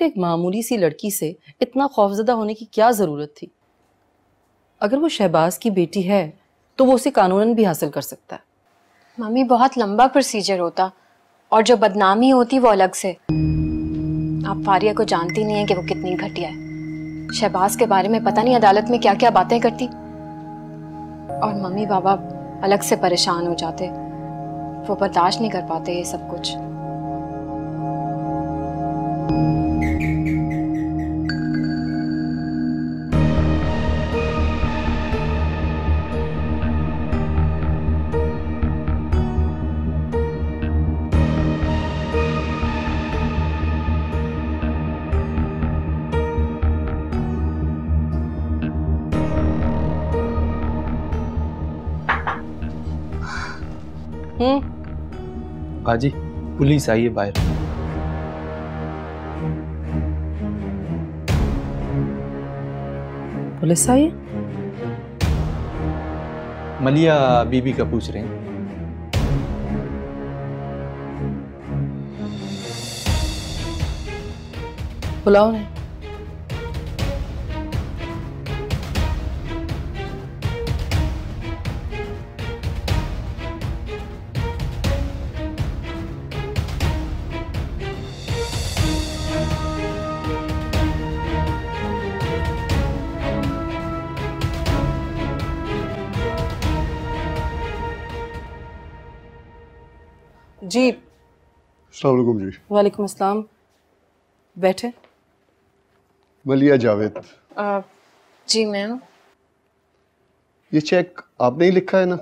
कि एक मामूली सी लड़की से इतना खौफजदा होने की क्या ज़रूरत थी? अगर वो शहबाज की बेटी है तो वो उसे कानूनन भी हासिल कर सकता है। मम्मी बहुत लंबा प्रोसीजर होता और जो बदनामी होती वो अलग से। आप फारिया को जानती नहीं है कि वो कितनी घटिया है। शहबाज के बारे में पता नहीं अदालत में क्या क्या बातें करती और मम्मी पापा अलग से परेशान हो जाते। वो बर्दाश्त नहीं कर पाते ये सब कुछ। बाजी, पुलिस आई है बाहर। पुलिस आई? मलिया बीबी का पूछ रहे हैं। बुलाओ नहीं। जी। अस्सलाम वालेकुम जी। वालेकुम अस्सलाम। बैठे। मलिया जावेद। जी मैम। ये चेक आपने ही लिखा है ना?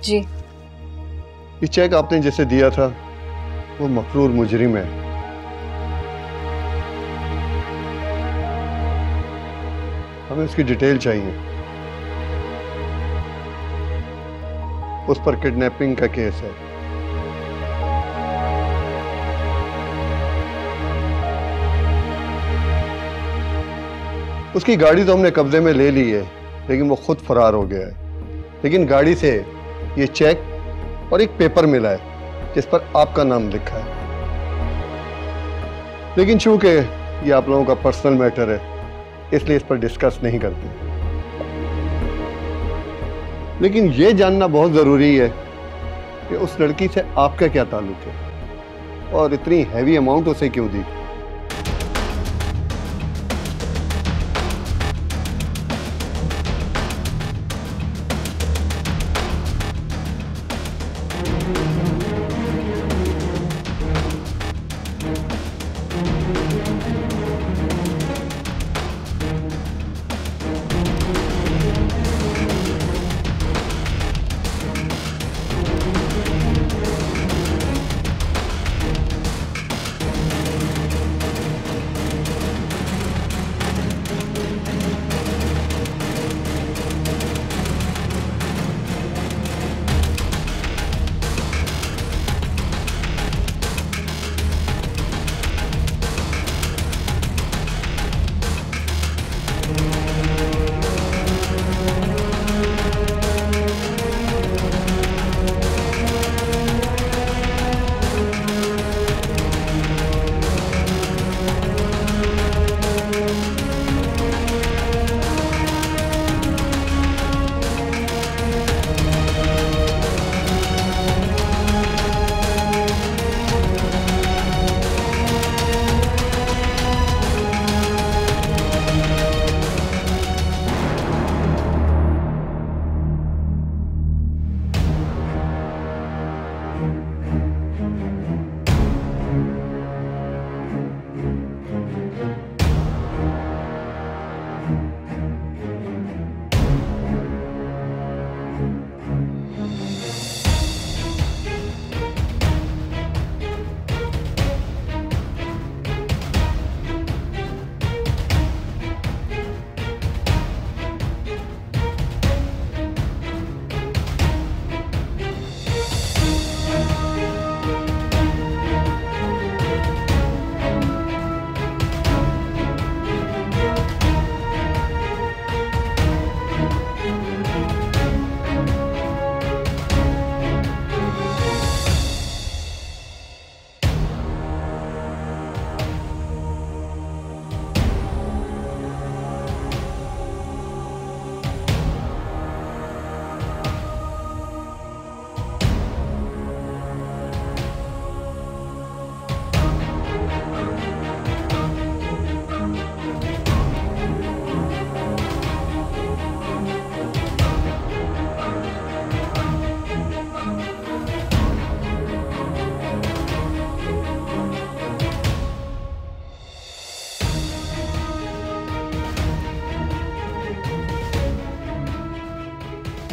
जी। ये चेक आपने जैसे दिया था वो मफरूर मुजरिम है। हमें उसकी डिटेल चाहिए। उस पर किडनैपिंग का केस है। उसकी गाड़ी तो हमने कब्जे में ले ली है, लेकिन वो खुद फरार हो गया है। लेकिन गाड़ी से ये चेक और एक पेपर मिला है जिस पर आपका नाम लिखा है। लेकिन चूंकि ये आप लोगों का पर्सनल मैटर है, इसलिए इस पर डिस्कस नहीं करते। लेकिन ये जानना बहुत जरूरी है कि उस लड़की से आपका क्या ताल्लुक है और इतनी हैवी अमाउंट उसे क्यों दी।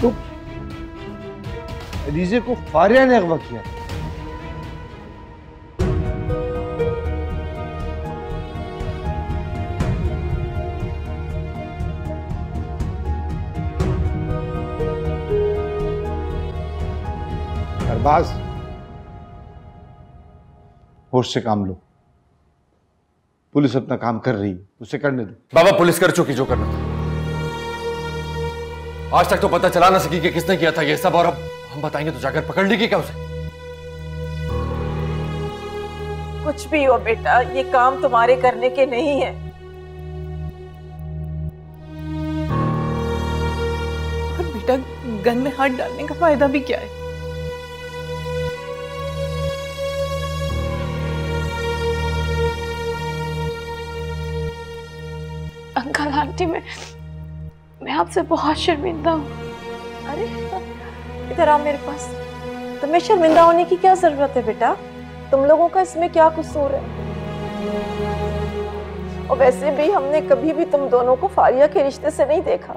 तो अलीजे को फारिया ने अगवा किया। अरबाज, होश से काम लो। पुलिस अपना काम कर रही है, उसे करने दो। बाबा, पुलिस कर चुकी जो करना था। आज तक तो पता चला ना सकी कि किसने किया था ये सब, और अब हम बताएंगे तो जाकर पकड़ लेगी क्या उसे? कुछ भी हो बेटा, ये काम तुम्हारे करने के नहीं है। और बेटा, गन में हाथ डालने का फायदा भी क्या है? अंकल आंटी, मैं आपसे बहुत शर्मिंदा हूँ। अरे इधर आओ मेरे पास। तुम्हें शर्मिंदा होने की क्या जरूरत है बेटा? तुम लोगों का इसमें क्या कसूर है? और वैसे भी हमने कभी भी तुम दोनों को फारिया के रिश्ते से नहीं देखा।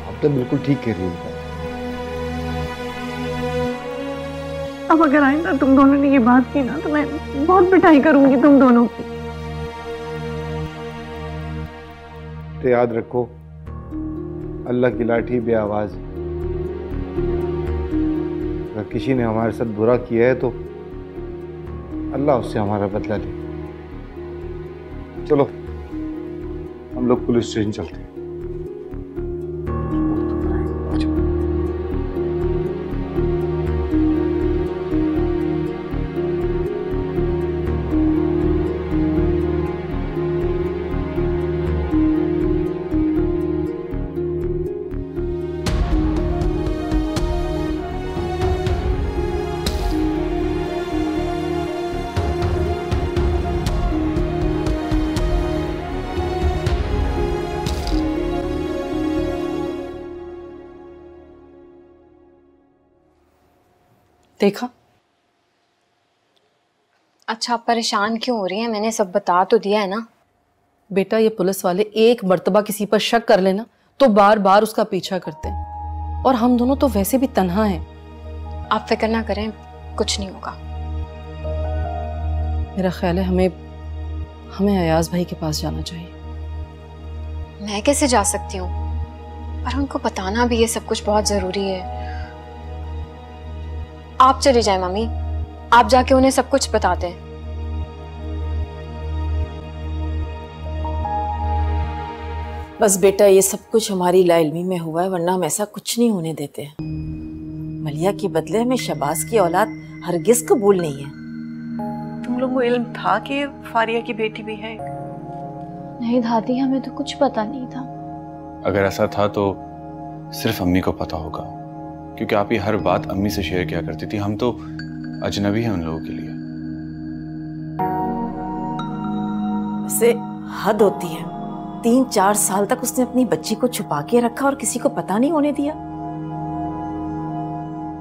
आप तो बिल्कुल ठीक कह रही हो। अब अगर आइंदा तुम दोनों ने ये बात की ना तो मैं बहुत पिटाई करूंगी तुम दोनों की। तो याद रखो, अल्लाह की लाठी बे आवाज। अगर किसी ने हमारे साथ बुरा किया है तो अल्लाह उससे हमारा बदला ले। चलो हम लोग पुलिस स्टेशन चलते हैं। देखा? अच्छा, आप परेशान क्यों हो रही हैं? मैंने सब बता तो दिया है ना। बेटा, ये पुलिस वाले एक मर्तबा किसी पर शक कर लेना तो बार बार उसका पीछा करते हैं, और हम दोनों तो वैसे भी तन्हा हैं। आप फिक्र ना करें, कुछ नहीं होगा। मेरा ख्याल है हमें अयाज भाई के पास जाना चाहिए। मैं कैसे जा सकती हूँ? पर उनको बताना भी ये सब कुछ बहुत जरूरी है। आप चली जाए मम्मी, आप जाके उन्हें सब कुछ बता दें। बस बेटा, ये सब कुछ हमारी लाइल्मी में हुआ है, वरना हम ऐसा कुछ नहीं होने देते। मलिया के बदले में शहबाज की औलाद हरगिज कबूल नहीं है। तुम लोगों को इल्म था कि फारिया की बेटी भी है? नहीं दादी, हमें तो कुछ पता नहीं था। अगर ऐसा था तो सिर्फ अम्मी को पता होगा, क्योंकि आप ये हर बात अम्मी से शेयर किया करती थी। हम तो अजनबी हैं उन लोगों के लिए। वैसे हद होती है। 3-4 साल तक उसने अपनी बच्ची को छुपा के रखा और किसी को पता नहीं होने दिया।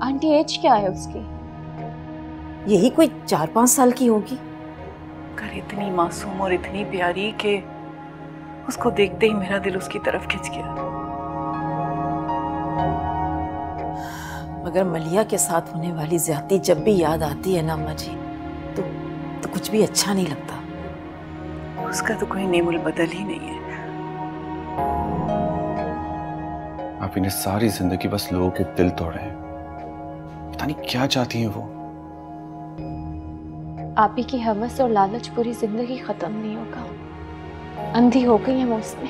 आंटी, एज क्या है उसकी? यही कोई 4-5 साल की होगी। कर इतनी मासूम और इतनी प्यारी कि उसको देखते ही मेरा दिल उसकी तरफ खिंच गया। मगर मलिया के साथ होने वाली ज्यादती जब भी याद आती है ना अम्मा जी, तो कुछ भी अच्छा नहीं लगता। उसका तो कोई नेमुल बदल ही नहीं है। आप इन्हें सारी जिंदगी बस लोगों के दिल तोड़े हैं। पता नहीं क्या चाहती हैं वो। आप ही की हवस और लालच पूरी जिंदगी खत्म नहीं होगा। अंधी हो गई है वो उसमें।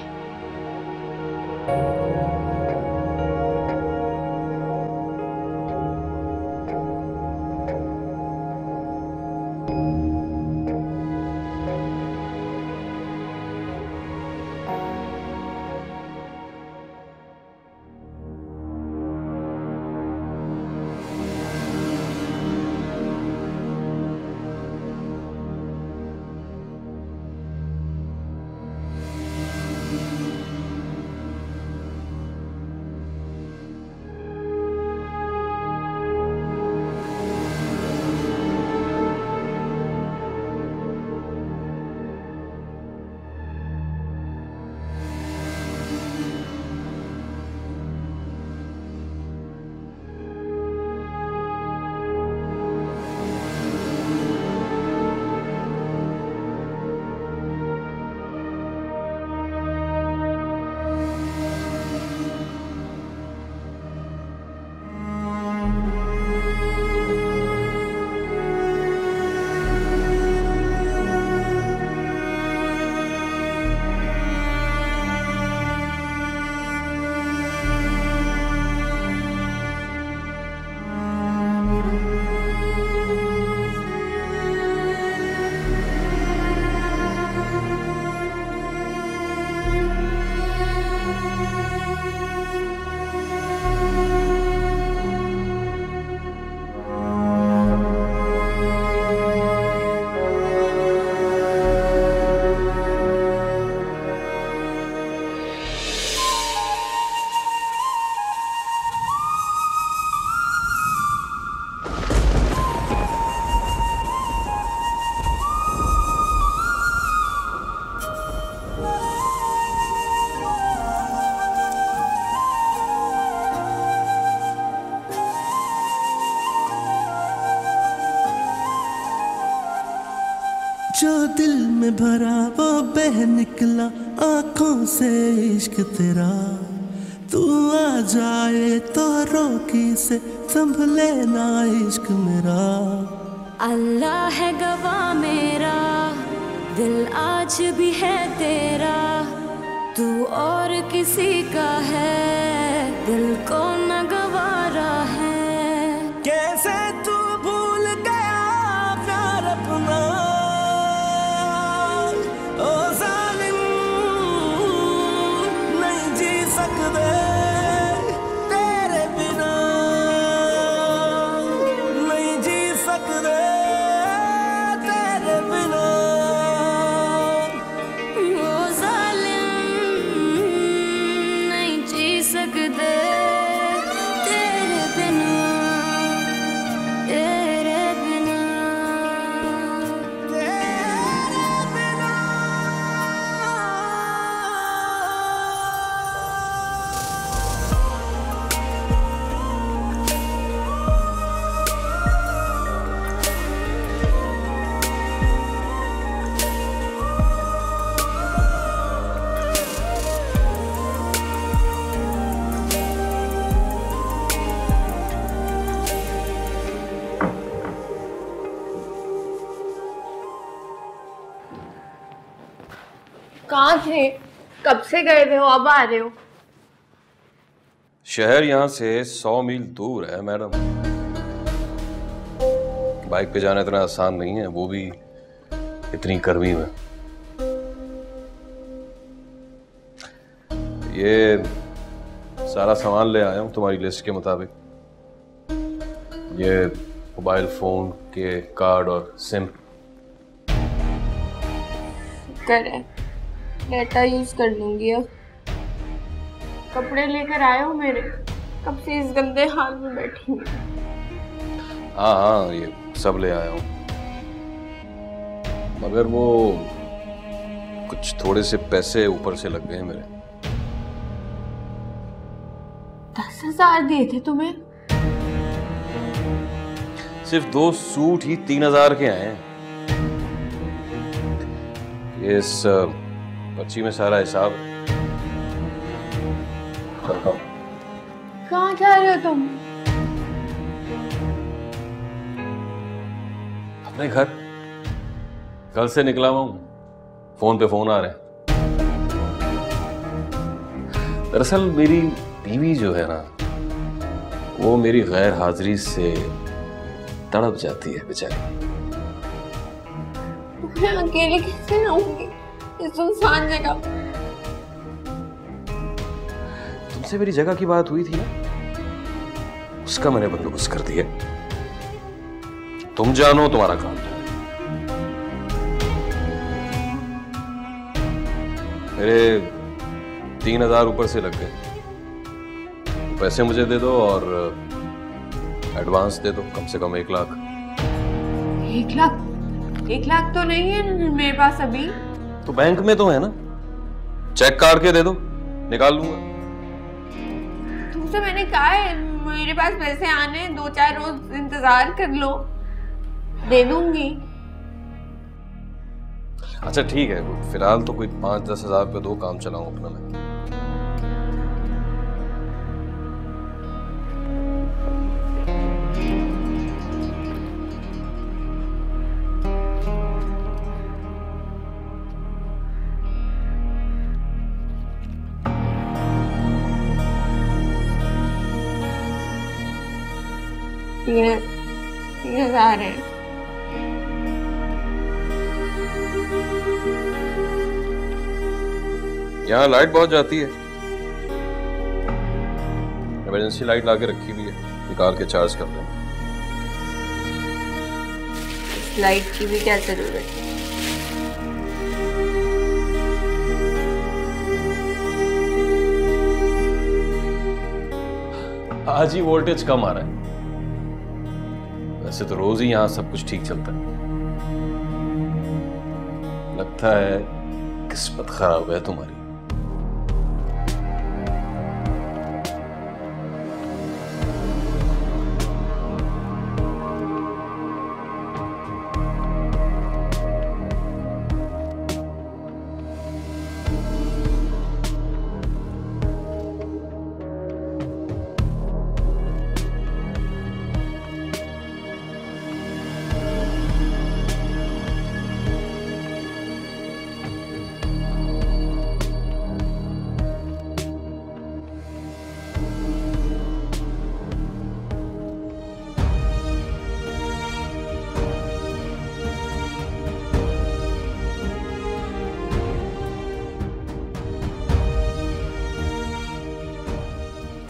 दिल में भरा वो बह निकला आंखों से इश्क तेरा, तू आ जाए तो रोकी से संभले ना इश्क मेरा। अल्लाह है गवाह मेरा, दिल आज भी है तेरा, तू और किसी का है, दिल को न गवारा है। कैसे तू भूल गया प्यार अपना, ओ जालिम नहीं जी सकते तेरे बिना, नहीं जी सकते तेरे बिना। ओ जालिम नहीं जी सकते तेरे बिना, तेरे बिना, तेरे बिना। कहाँ थे? कब से गए थे हो, अब आ रहे हो? शहर यहाँ से 100 मील दूर है मैडम। बाइक पे जाना इतना आसान नहीं है, वो भी इतनी गर्मी में। ये सारा सामान ले आया हूँ तुम्हारी लिस्ट के मुताबिक। ये मोबाइल फोन के कार्ड और सिम। करे डेटा यूज कर लूंगी अब। कपड़े लेकर आए हो मेरे? कब से इस गंदे हाल में बैठी हूँ। हाँ हाँ, ये सब ले आया हूँ, मगर वो कुछ थोड़े से पैसे ऊपर से लग गए मेरे। 10,000 दिए थे तुम्हें? सिर्फ 2 सूट ही 3,000 के आए हैं। इस पर्ची में सारा हिसाब। कहाँ जा रहे हो तुम? अपने घर। कल से निकला हुआ हूं, फोन पे फोन आ रहे हैं। दरअसल मेरी बीवी जो है ना, वो मेरी गैर हाजिरी से तड़प जाती है बेचारी। मैं अकेले कैसे रहूंगी इस सुनसान जगह? तुमसे मेरी जगह की बात हुई थी ना, उसका मैंने बंदोबस्त कर दिया। तुम जानो, तुम्हारा काम जाने। मेरे 3,000 ऊपर से लग गए। पैसे मुझे दे दो और एडवांस दे दो, कम से कम 1 लाख। 1 लाख? 1 लाख तो नहीं है मेरे पास अभी। तो बैंक में तो है ना, चेक काट के दे दो, निकाल लूंगा। तुमसे मैंने कहा है मेरे पास पैसे आने 2-4 रोज इंतजार कर लो, दे दूंगी। अच्छा ठीक है, फिलहाल तो कोई 5-10 हज़ार रुपये दो, काम चलाऊं अपना मैं। ये 3,000 है। यहाँ लाइट बहुत जाती है, इमरजेंसी लाइट लाके रखी भी है, निकाल के चार्ज कर देना। इस लाइट की भी क्या जरूरत है? आज ही वोल्टेज कम आ रहा है, वैसे तो रोज ही यहाँ सब कुछ ठीक चलता है। लगता है किस्मत खराब है तुम्हारी।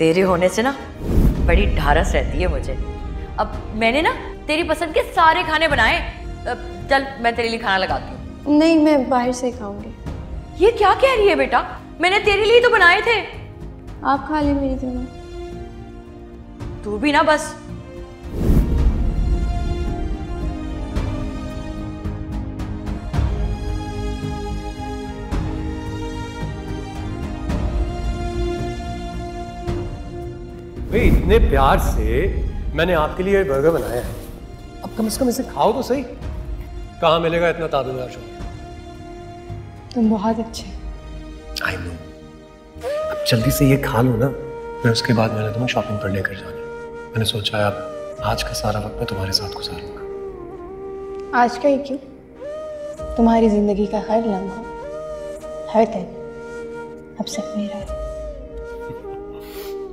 तेरे होने से ना बड़ी ढारस रहती है मुझे। अब मैंने ना तेरी पसंद के सारे खाने बनाए। चल मैं तेरे लिए खाना लगाती हूँ। नहीं, मैं बाहर से खाऊंगी। ये क्या कह रही है बेटा, मैंने तेरे लिए तो बनाए थे। आप खा ले मेरी जगह। तू भी ना बस। भाई इतने प्यार से मैंने आपके लिए बर्गर बनाया है, अब कम से कम इसे खाओ तो सही। कहाँ मिलेगा इतना ताबेदार शौक? तुम बहुत अच्छे। I know. अब जल्दी से ये खा लो ना, फिर उसके बाद मैंने तुम्हें शॉपिंग पर लेकर जाना। मैंने सोचा है अब आज का सारा वक्त मैं तुम्हारे साथ गुजारूंगा। आज का ही क्यों, तुम्हारी जिंदगी का हर लम्हा, हर दिन अब सिर्फ मेरा है।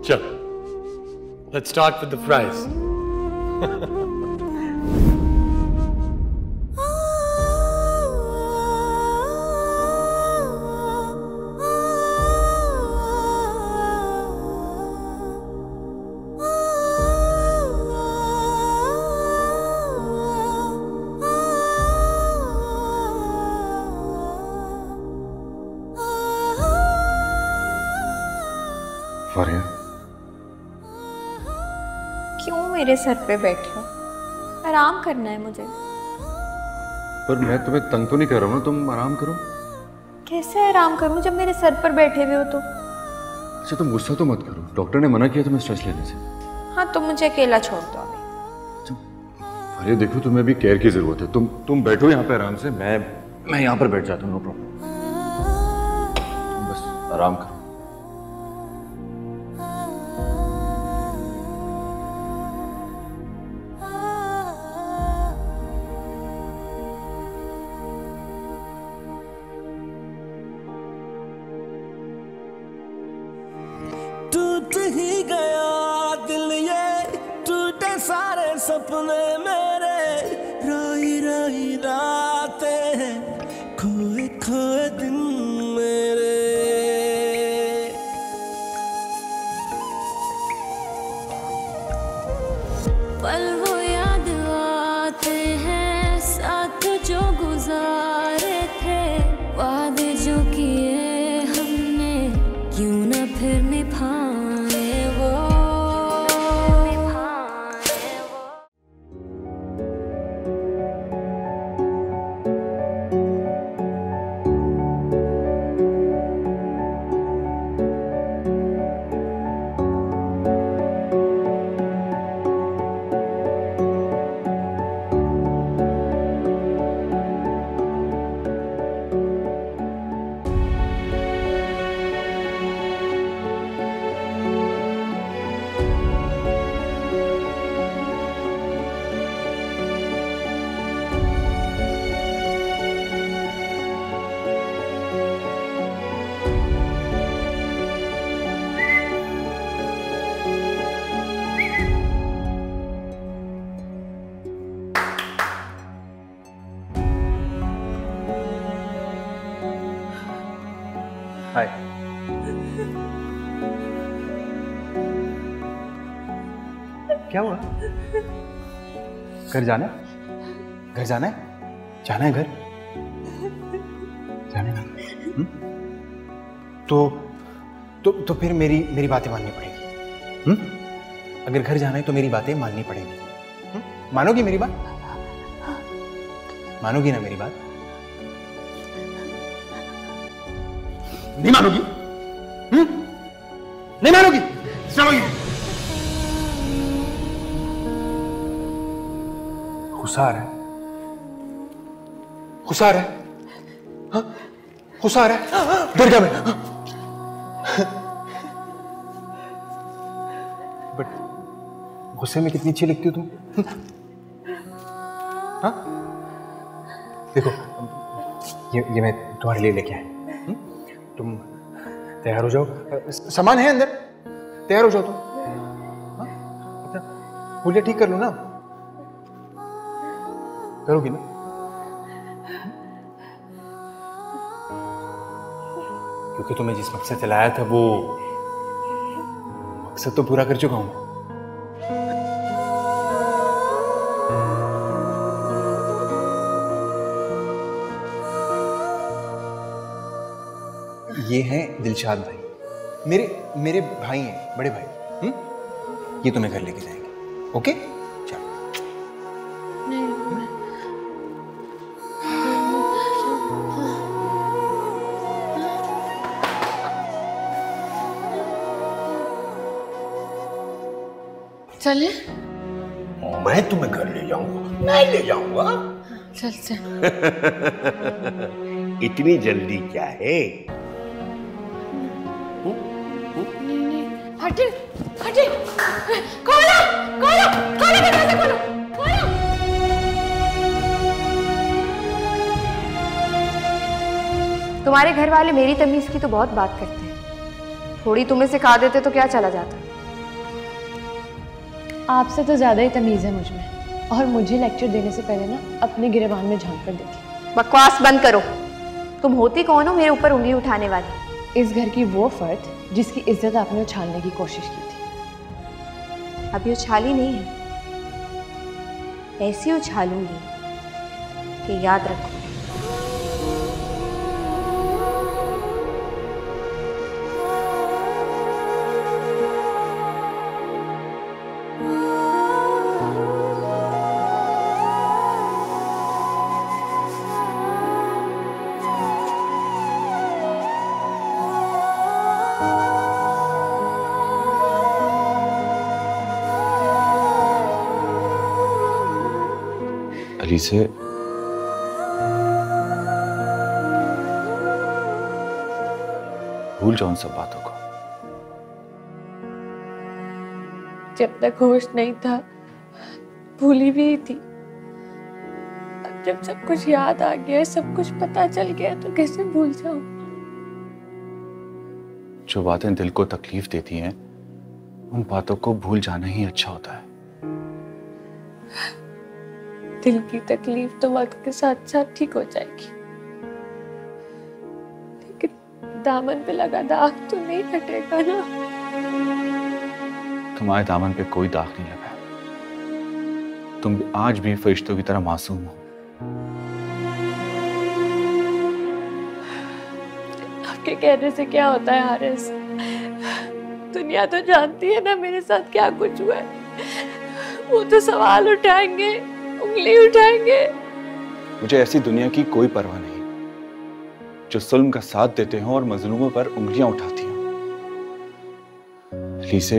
चल, let's start with the fries. Faria, क्यों मेरे सर पे बैठे हो? आराम करना है मुझे। पर मैं तुम्हें तंग तो नहीं कर रहा हूँ ना, तुम आराम करो। कैसे आराम करूं जब मेरे सर पर बैठे हुए हो तो? अच्छा तुम गुस्सा तो मत करो, डॉक्टर ने मना किया तुम्हें स्ट्रेस लेने से। हाँ तो मुझे अकेला छोड़ दो अभी। अरे देखो तुम्हें अभी केयर की जरूरत है, तुम बैठो यहाँ पे आराम से, मैं यहाँ पर बैठ जाता हूँ, नो प्रॉब्लम। बस आराम करो। टूट ही गया दिल ये, टूटे सारे सपने मेरे, रोई रोई रातें हैं, खोए खोए दिन मेरे। पल वो याद आते हैं साथ जो गुजारे थे, वादे जो किए हमने क्यों न फिर निभाए वो। हाय। क्या हुआ? घर जाना है? घर जाना है? जाना है घर? जाना है ना? तो फिर मेरी बातें माननी पड़ेगी। अगर घर जाना है तो मेरी बातें माननी पड़ेगी। मानोगी मेरी बात? मानोगी ना मेरी बात? नहीं मानोगी? नहीं मानोगी? चलो ये गुस्सा आ रहा है, गुस्सा आ रहा है, हाँ? गुस्सा आ रहा है, डर गया मैं। बट गुस्से में कितनी अच्छी लगती हो तुम। हाँ? देखो ये मैं तुम्हारे लिए लेके आया। तुम तैयार हो जाओ, सामान है अंदर, तैयार हो जाओ तुम। पुलिया ठीक कर लो ना, करोगी ना? क्योंकि तुम्हें जिस मकसद से लाया था वो मकसद तो पूरा कर चुका हूं। ये हैं दिलशाद भाई, मेरे भाई हैं, बड़े भाई। ये तुम्हें घर लेके जाएंगे। ओके चलो। चले? मैं तुम्हें घर ले जाऊंगा, मैं ले जाऊंगा। चलते। इतनी जल्दी क्या है? हटे हटे, खोलो खोलो खोलो दरवाजा खोलो खोलो। तुम्हारे घर वाले मेरी तमीज की तो बहुत बात करते हैं, थोड़ी तुम्हें सिखा देते तो क्या चला जाता। आपसे तो ज्यादा ही तमीज है मुझ में, और मुझे लेक्चर देने से पहले ना अपने गिरेबान में झांक कर देखिए। बकवास बंद करो। तुम होती कौन हो मेरे ऊपर उंगली उठाने वाली? इस घर की वो फर्द जिसकी इज्जत आपने उछालने की कोशिश की थी। अभी उछाली नहीं है, ऐसी उछालूंगी कि याद रखो। अली से भूल जाओ उन सब बातों को। जब तक होश नहीं था भूली भी थी, अब जब सब कुछ याद आ गया, सब कुछ पता चल गया, तो कैसे भूल जाऊं? जो बातें दिल को तकलीफ देती हैं उन बातों को भूल जाना ही अच्छा होता है। दिल की तकलीफ तो वक्त के साथ साथ ठीक हो जाएगी, लेकिन दामन पे लगा दाग तो नहीं हटेगा ना। तुम्हारे दामन पे कोई दाग नहीं लगा है। तुम आज भी फरिश्तों की तरह मासूम हो। आपके कहने से क्या होता है हारिस? दुनिया तो जानती है ना मेरे साथ क्या कुछ हुआ है। वो तो सवाल उठाएंगे, उंगली उठाएंगे। मुझे ऐसी दुनिया की कोई परवाह नहीं जो जुल्म का साथ देते हो और मजलूमों पर उंगलियां उठाती हो। अली से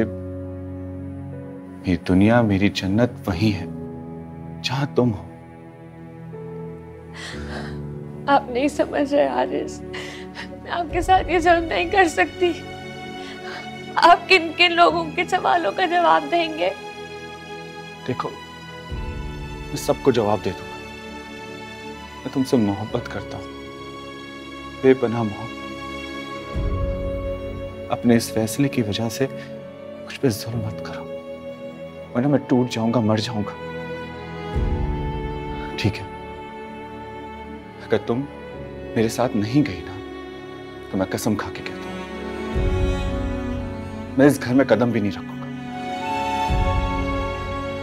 मेरी दुनिया, मेरी जन्नत वही है जहां तुम हो। आप नहीं समझ रहे हारिस, मैं आपके साथ ये जुल्म नहीं कर सकती। आप किन किन लोगों के सवालों का जवाब देंगे? देखो, मैं सबको जवाब दे दूंगा। मैं तुमसे मोहब्बत करता हूं, बेपनाह मोहब्बत। अपने इस फैसले की वजह से मुझ पे जुल्म मत करो, वरना मैं टूट जाऊंगा, मर जाऊंगा। ठीक है, अगर तुम मेरे साथ नहीं गई ना, तो मैं कसम खा के कहता हूं मैं इस घर में कदम भी नहीं रखूंगा,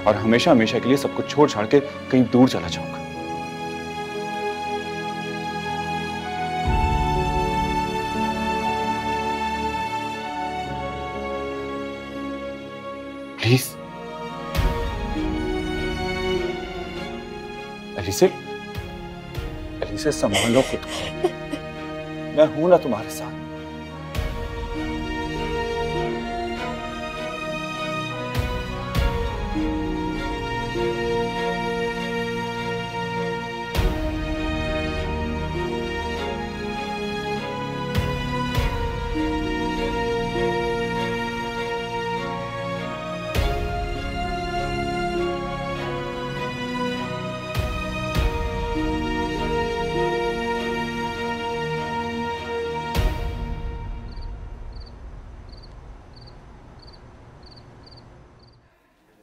और हमेशा हमेशा के लिए सब कुछ छोड़ छाड़ के कहीं दूर चला जाऊंगा। प्लीज अलीसे संभालो खुद को। मैं हूं ना तुम्हारे साथ।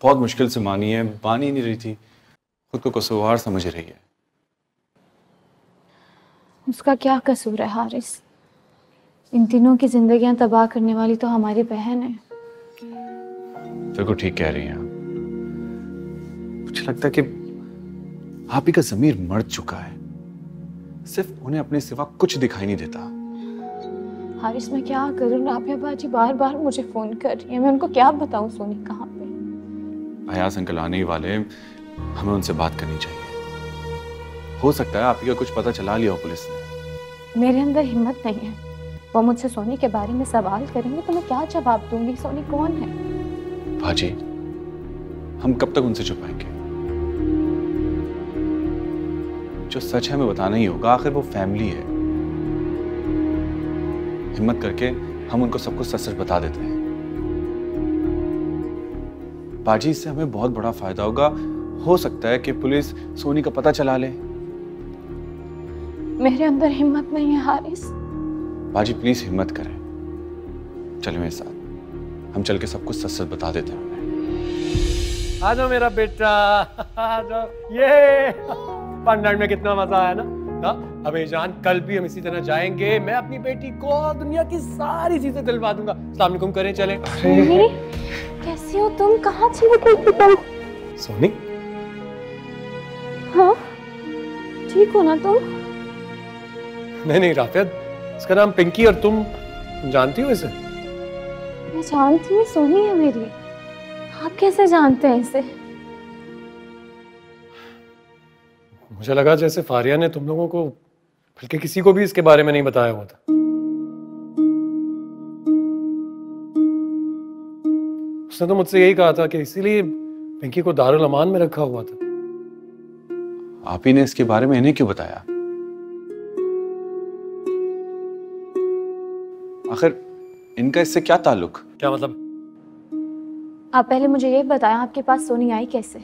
बहुत मुश्किल से मानी है, मान ही नहीं रही थी, खुद को कसूरवार समझ रही है। उसका क्या कसूर है हारिस? इन तीनों की जिंदगियां तबाह करने वाली तो हमारी बहन है। बिल्कुल ठीक कह रही हैं आप। मुझे लगता है कि आप ही का ज़मीर मर चुका है, सिर्फ उन्हें अपने सिवा कुछ दिखाई नहीं देता। हारिस मैं क्या करूं? राबिया बाजी बार बार मुझे फोन कर रही है, मैं उनको क्या बताऊं सोनी कहाँ पे? अयास अंकल आने ही वाले, हमें उनसे बात करनी चाहिए। हो सकता है आप ही का कुछ पता चला लिया हो पुलिस ने। मेरे अंदर हिम्मत नहीं है। वो मुझसे सोनी के बारे में सवाल करेंगे तो मैं क्या जवाब दूंगी? सोनी कौन है? भाजी, हम कब तक उनसे छुपाएंगे? जो सच है हमें बताना ही होगा, आखिर वो फैमिली है। हिम्मत करके हम उनको सब कुछ सच सच बता देते हैं। बाजी, इससे हमें बहुत बड़ा फायदा होगा। हो सकता है कि पुलिस सोनी का पता चला ले। मेरे अंदर हिम्मत नहीं है हारिस। बाजी प्लीज हिम्मत करें, चलो मेरे साथ, हम चल के सब कुछ सच सच बता देते हैं उन्हें। आ जाओ मेरा बेटा, आ जाओ। ये पंडाल में कितना मजा आया ना। अबे जान, कल भी हम इसी तरह जाएंगे। मैं अपनी बेटी को दुनिया की सारी चीजें दिलवा दूंगा। अस्सलाम वालेकुम करें, चले। कैसी हो तुम? कहाँ चले गई तुम? सोनी, हाँ ठीक हो ना तुम? नहीं राफिया, इसका नाम पिंकी, और तुम जानती हो इसे? मैं जानती हूँ, सोनी है मेरी। आप कैसे जानते हैं इसे? मुझे लगा जैसे फारिया ने तुम लोगों को, बल्कि किसी को भी इसके बारे में नहीं बताया हुआ था। उसने तो मुझसे यही कहा था कि इसीलिए पिंकी को दारुल अमान में रखा हुआ था। आप ही ने इसके बारे में इन्हें क्यों बताया? आखिर इनका इससे क्या ताल्लुक? क्या मतलब? आप पहले मुझे ये बताया, आपके पास सोनी आई कैसे?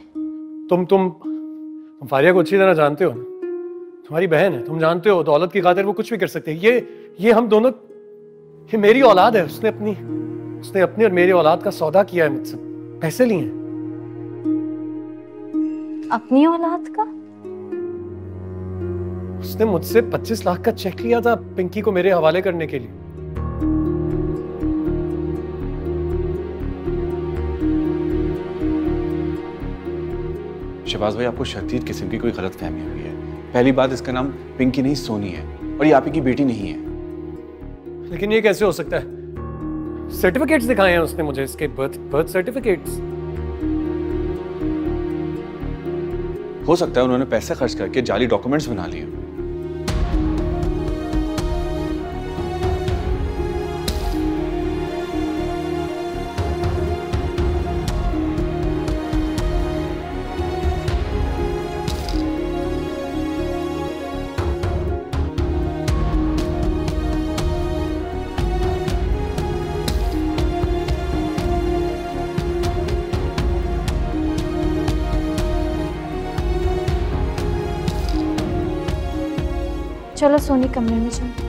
तुम फारिया को अच्छी तरह जानते हो ना, तुम्हारी बहन है, तुम जानते हो दौलत की खातिर वो कुछ भी कर सकती है। ये हम दोनों, ये मेरी औलाद है। उसने अपनी और मेरी औलाद का सौदा किया है मुझसे, पैसे लिए हैं। अपनी औलाद का? उसने मुझसे 25 लाख का चेक लिया था पिंकी को मेरे हवाले करने के लिए। शहबाज भाई, आपको शदीद किस्म की कोई गलत फहमी हुई है। पहली बात, इसका नाम पिंकी नहीं सोनी है, और ये आप ही की बेटी नहीं है। लेकिन ये कैसे हो सकता है? सर्टिफिकेट्स दिखाए हैं उसने मुझे, इसके बर्थ सर्टिफिकेट्स। हो सकता है उन्होंने पैसे खर्च करके जाली डॉक्यूमेंट्स बना लिए। चलो सोनी कमरे में चलो।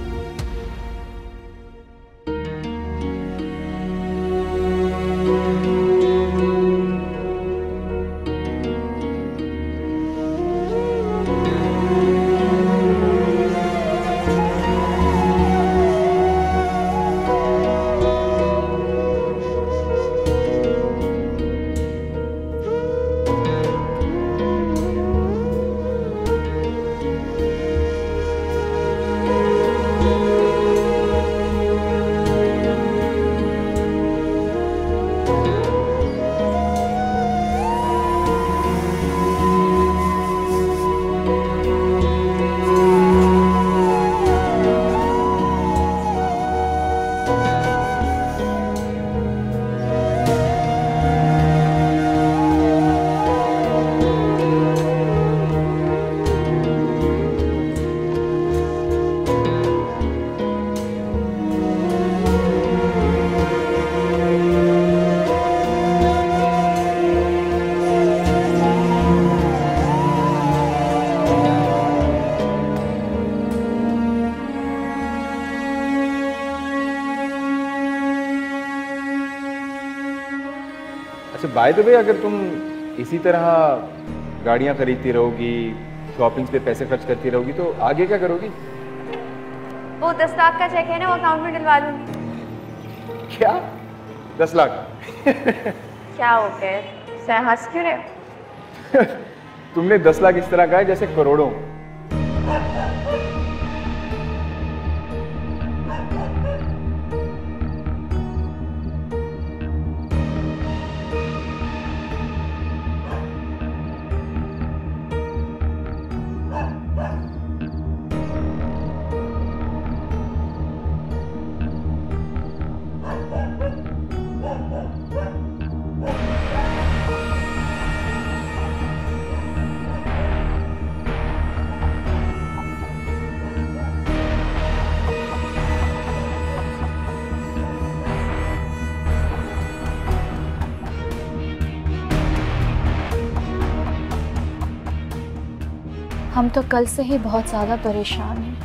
अच्छा बाय द वे, अगर तुम इसी तरह गाड़ियां खरीदती रहोगी, शॉपिंग्स पे पैसे खर्च करती रहोगी, तो आगे क्या करोगी? वो 10 लाख का चेक है ना, वो अकाउंट में डलवा लूंगी। क्या 10 लाख। क्या हो गए, सह हंस क्यों रहे हो? तुमने 10 लाख इस तरह कहा है जैसे करोड़ों। हम तो कल से ही बहुत ज़्यादा परेशान हैं।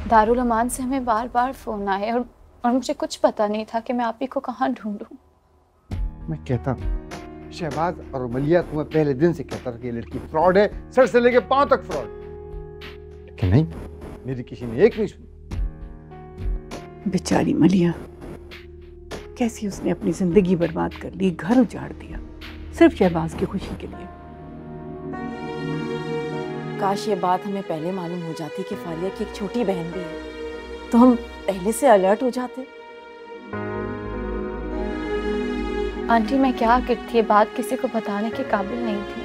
दारुल अमान से हमें बार बार फ़ोन आए और मुझे कुछ पता नहीं था कि मैं आप ही को कहाँ ढूंढूं। मैं कहता हूँ शहबाज और मलिया को मैं पहले दिन से कहता था कि ये लड़की फ्रॉड है, सर से लेके पांव तक फ्रॉड। लेकिन नहीं, मेरी किसी ने एक नहीं सुनी। बेचारी मलिया, कैसी उसने अपनी जिंदगी बर्बाद कर ली, घर उजाड़ दिया सिर्फ शहबाज की खुशी के लिए। काश ये बात हमें पहले मालूम हो जाती कि फारिया की एक छोटी बहन भी है, तो हम पहले से अलर्ट हो जाते। आंटी मैं क्या करती, ये बात किसी को बताने के काबिल नहीं थी।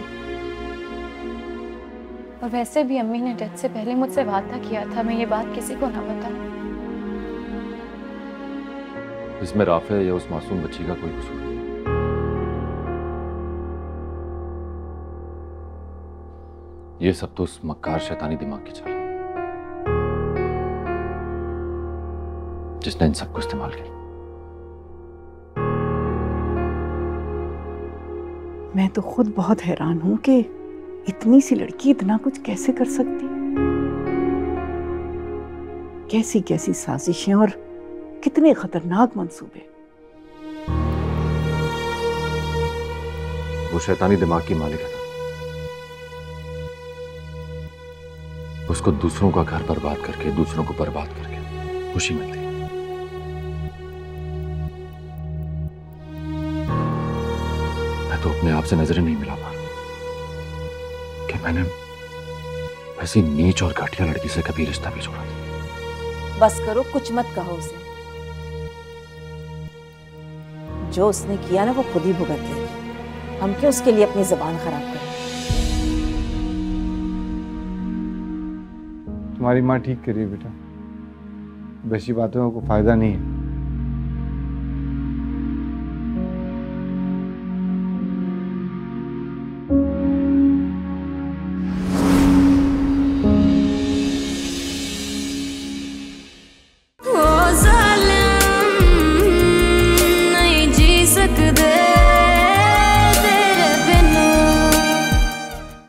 और वैसे भी अम्मी ने डेथ से पहले मुझसे वादा किया था मैं ये बात किसी को ना बताऊं। इसमें राफे या उस मासूम बच्ची का कोई कसूर नहीं। ये सब तो उस मक्कार शैतानी दिमाग की चाल है जिसने इन सबको इस्तेमाल किया। मैं तो खुद बहुत हैरान हूं कि इतनी सी लड़की इतना कुछ कैसे कर सकती। कैसी कैसी साजिशें और कितने खतरनाक मंसूबे। वो शैतानी दिमाग की मालिक है ना, उसको दूसरों का घर बर्बाद करके, दूसरों को बर्बाद करके खुशी मिलती है। मैं तो अपने आप से नजरें नहीं मिला पा रहा कि मैंने ऐसी नीच और घटिया लड़की से कभी रिश्ता भी जोड़ा था। बस करो, कुछ मत कहो उसे। जो उसने किया ना वो खुद ही भुगत लेगी। हम क्यों उसके लिए अपनी जुबान खराब करें। तुम्हारी माँ ठीक करी बेटा, वैसी बातों को फायदा नहीं है।